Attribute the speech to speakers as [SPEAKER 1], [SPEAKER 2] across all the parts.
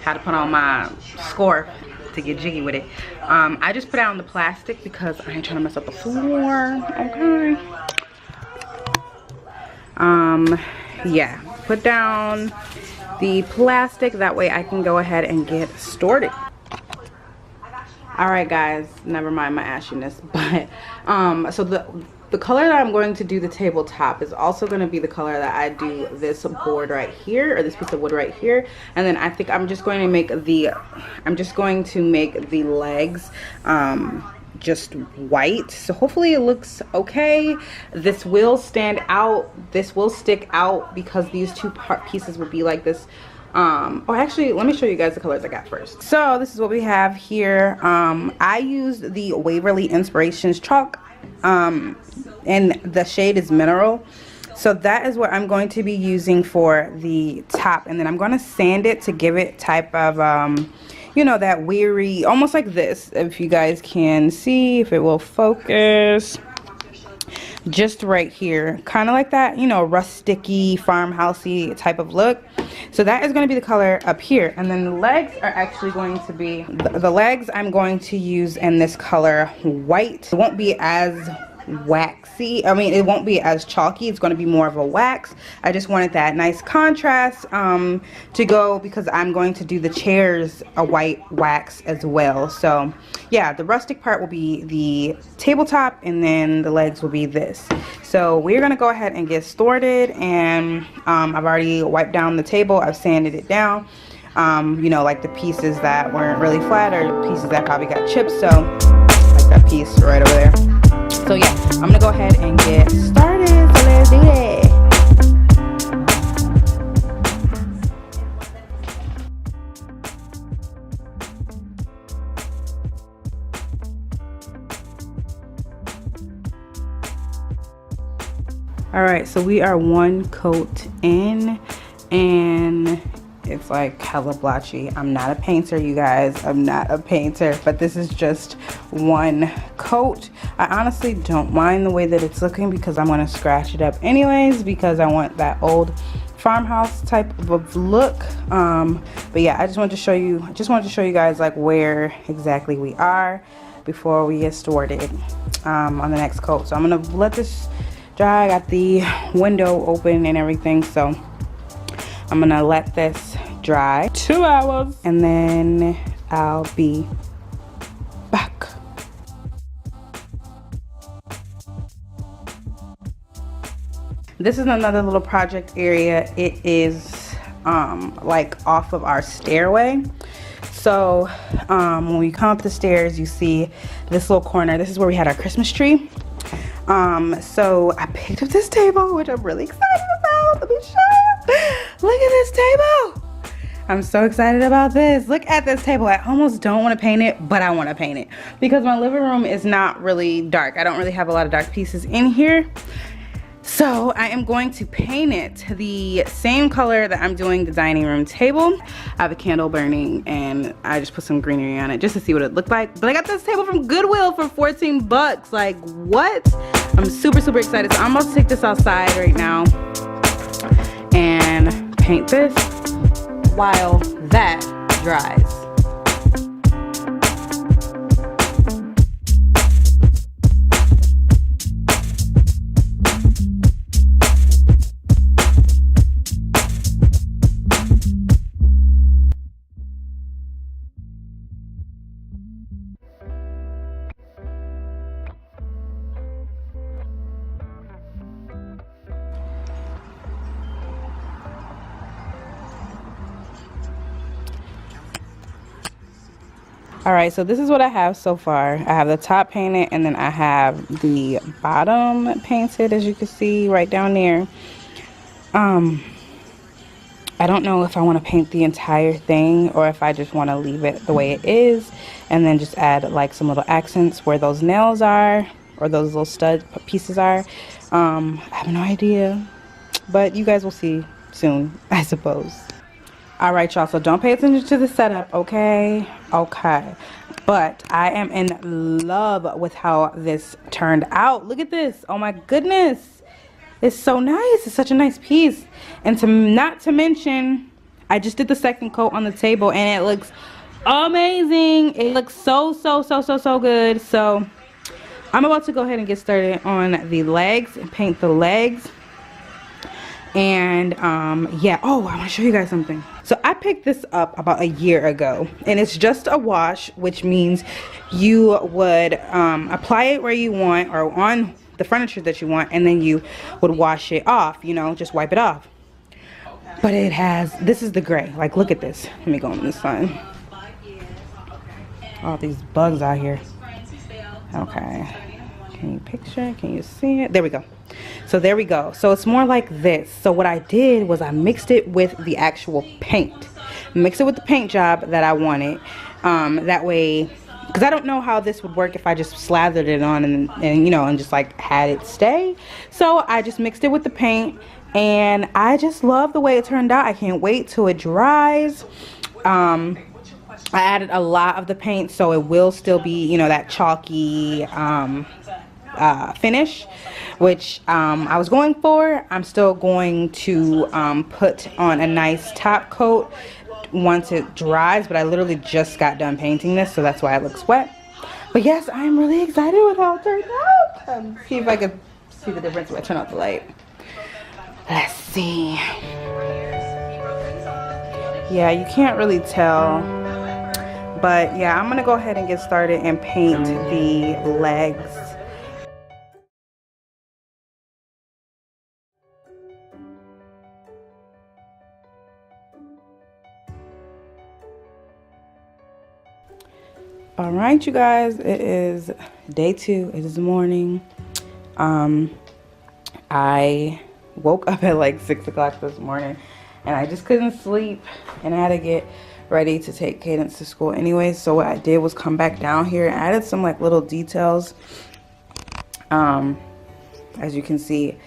[SPEAKER 1] Had to put on my scarf to get jiggy with it. I just put out the plastic because I ain't trying to mess up the floor. Okay. Yeah, put down the plastic, that way I can go ahead and get started. All right guys, never mind my ashiness, but so the color that I'm going to do the tabletop is also going to be the color that I do this board right here, or this piece of wood right here. And then I think I'm just going to make the legs just white, so hopefully it looks okay. This will stand out, this will stick out, because these two pieces will be like this. Oh, actually, let me show you guys the colors I got first. So this is what we have here. I used the Waverly Inspirations chalk, and the shade is Mineral. So that is what I'm going to be using for the top, and then I'm going to sand it to give it type of you know, that weary, almost like this, if you guys can see, if it will focus, just right here, kind of like that, you know, rusticy, farmhousey type of look. So that is going to be the color up here, and then the legs are actually going to be the legs I'm going to use in this color white. It won't be as waxy, I mean, it won't be as chalky, it's going to be more of a wax. I just wanted that nice contrast to go, because I'm going to do the chairs a white wax as well. So yeah, the rustic part will be the tabletop, and then the legs will be this. So we're going to go ahead and get started, and I've already wiped down the table, I've sanded it down, you know, like the pieces that weren't really flat, or pieces that probably got chipped, so like that piece right over there. So yeah, I'm gonna go ahead and get started, so let's do it. All right, so we are one coat in, and it's like hella blotchy. I'm not a painter, you guys, I'm not a painter, but this is just one coat. I honestly don't mind the way that it's looking, because I'm going to scratch it up anyways, because I want that old farmhouse type of look. But yeah, I just wanted to show you guys like where exactly we are before we get started on the next coat. So I'm gonna let this dry. I got the window open and everything, so I'm gonna let this dry 2 hours, and then I'll be back. This is another little project area. It is like off of our stairway. So when we come up the stairs, you see this little corner. This is where we had our Christmas tree. So I picked up this table, which I'm really excited about. Let me show you. Look at this table. I'm so excited about this. Look at this table. I almost don't want to paint it, but I want to paint it, because my living room is not really dark. I don't really have a lot of dark pieces in here. So I am going to paint it the same color that I'm doing the dining room table. I have a candle burning, and I just put some greenery on it just to see what it looked like. But I got this table from Goodwill for 14 bucks. Like, what? I'm super, super excited. So I'm about to take this outside right now and paint this while that dries. All right, so this is what I have so far. I have the top painted, and then I have the bottom painted, as you can see right down there. I don't know if I want to paint the entire thing, or if I just want to leave it the way it is and then just add like some little accents where those nails are, or those little stud pieces are. I have no idea, but you guys will see soon, I suppose. All right, y'all, so don't pay attention to the setup, okay? Okay. But I am in love with how this turned out. Look at this. Oh my goodness. It's so nice. It's such a nice piece. And not to mention, I just did the second coat on the table and it looks amazing. It looks so good. So I'm about to go ahead and get started on the legs and paint the legs. And yeah, oh, I want to show you guys something. So I picked this up about a year ago, and it's just a wash, which means you would apply it where you want or on the furniture that you want, and then you would wash it off, you know, just wipe it off. But it has, this is the gray. Like, look at this. Let me go in the sun. All these bugs out here. Okay, can you picture? Can you see it? There we go. So there we go. So it's more like this. So what I did was I mixed it with the actual paint. Mix it with the paint job that I wanted. That way, because I don't know how this would work if I just slathered it on and you know, and just like had it stay. So I just mixed it with the paint, and I just love the way it turned out. I can't wait till it dries. I added a lot of the paint, so it will still be, you know, that chalky finish, which I was going for. I'm still going to put on a nice top coat once it dries, but I literally just got done painting this, so that's why it looks wet. But yes, I'm really excited with how it turned out. See if I can see the difference if I turn out the light. Let's see. Yeah, you can't really tell, but yeah, I'm gonna go ahead and get started and paint the legs. All right, you guys, it is day 2. It is morning. I woke up at like 6 o'clock this morning, and I just couldn't sleep, and I had to get ready to take Cadence to school anyway. So what I did was come back down here and added some like little details. As you can see,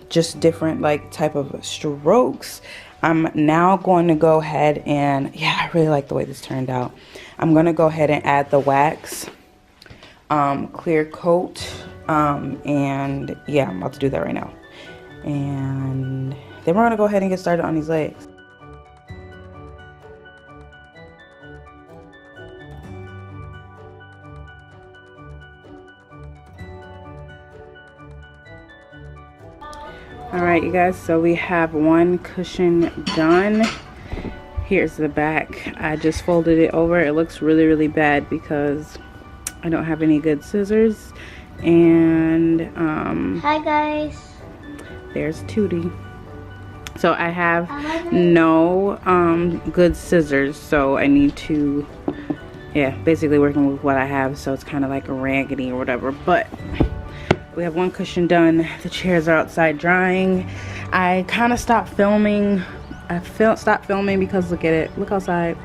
[SPEAKER 1] just different like type of strokes. I'm now going to go ahead and, yeah, I really like the way this turned out. I'm going to go ahead and add the wax, clear coat, and yeah, I'm about to do that right now. And then we're going to go ahead and get started on these legs. All right, you guys, so we have one cushion done. Here's the back. I just folded it over. It looks really bad because I don't have any good scissors. And
[SPEAKER 2] hi guys,
[SPEAKER 1] there's Tootie. So I have no good scissors, so I need to, yeah, basically working with what I have. So it's kind of like a raggedy or whatever, but we have one cushion done. The chairs are outside drying. I kind of stopped filming. Stopped filming because look at it. Look outside.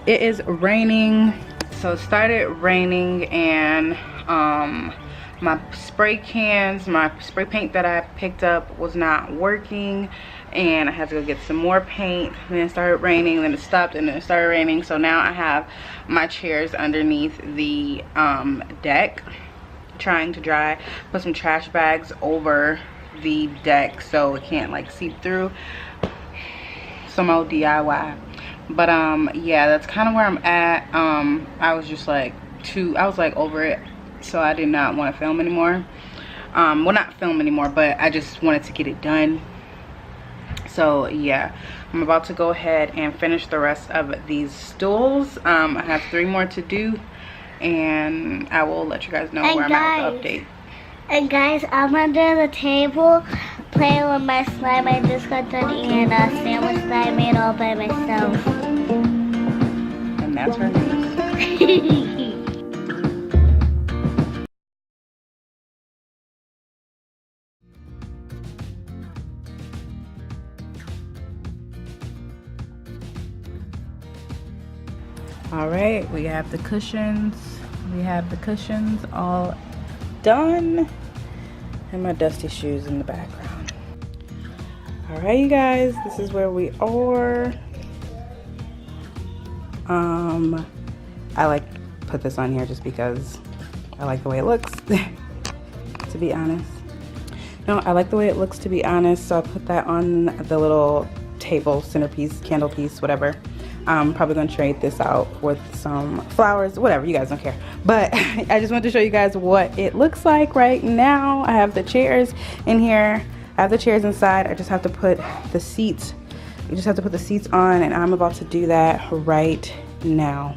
[SPEAKER 1] It is raining. So it started raining, and my spray cans, my spray paint that I picked up was not working, and I had to go get some more paint. And then it started raining, then it stopped, and then it started raining. So now I have my chairs underneath the deck trying to dry. Put some trash bags over the deck so it can't like seep through. Some old DIY, but yeah, that's kind of where I'm at. I was just like I was like over it, so I did not want to film anymore. Well, not film anymore, but I just wanted to get it done. So yeah, I'm about to go ahead and finish the rest of these stools. I have 3 more to do, and I will let you guys know where I'm at with the update.
[SPEAKER 2] And guys, I'm under the table playing with my slime. I just got done eating a sandwich that I made all by myself.
[SPEAKER 1] And that's her name. All right, we have the cushions. We have the cushions all done, and my dusty shoes in the background. All right, you guys, this is where we are. I like put this on here just because I like the way it looks. To be honest, no, I like the way it looks, to be honest. So I put that on the little table centerpiece, candle piece, whatever. I'm probably gonna trade this out with some flowers, whatever, you guys don't care. But I just wanted to show you guys what it looks like right now. I have the chairs in here. I have the chairs inside. I just have to put the seats. You just have to put the seats on, and I'm about to do that right now.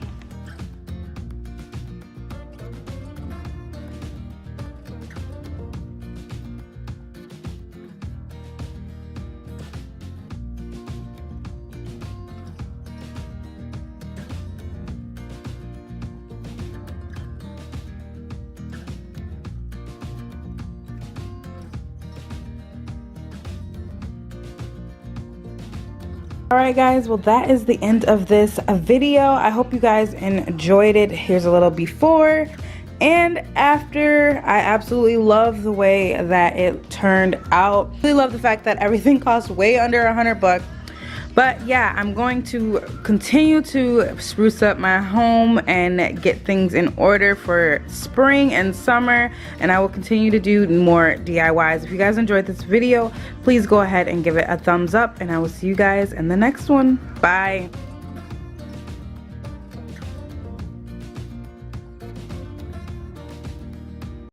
[SPEAKER 1] Alright guys, well that is the end of this video. I hope you guys enjoyed it. Here's a little before and after. I absolutely love the way that it turned out. I really love the fact that everything cost way under $100. But yeah, I'm going to continue to spruce up my home and get things in order for spring and summer. And I will continue to do more DIYs. If you guys enjoyed this video, please go ahead and give it a thumbs up. And I will see you guys in the next one. Bye.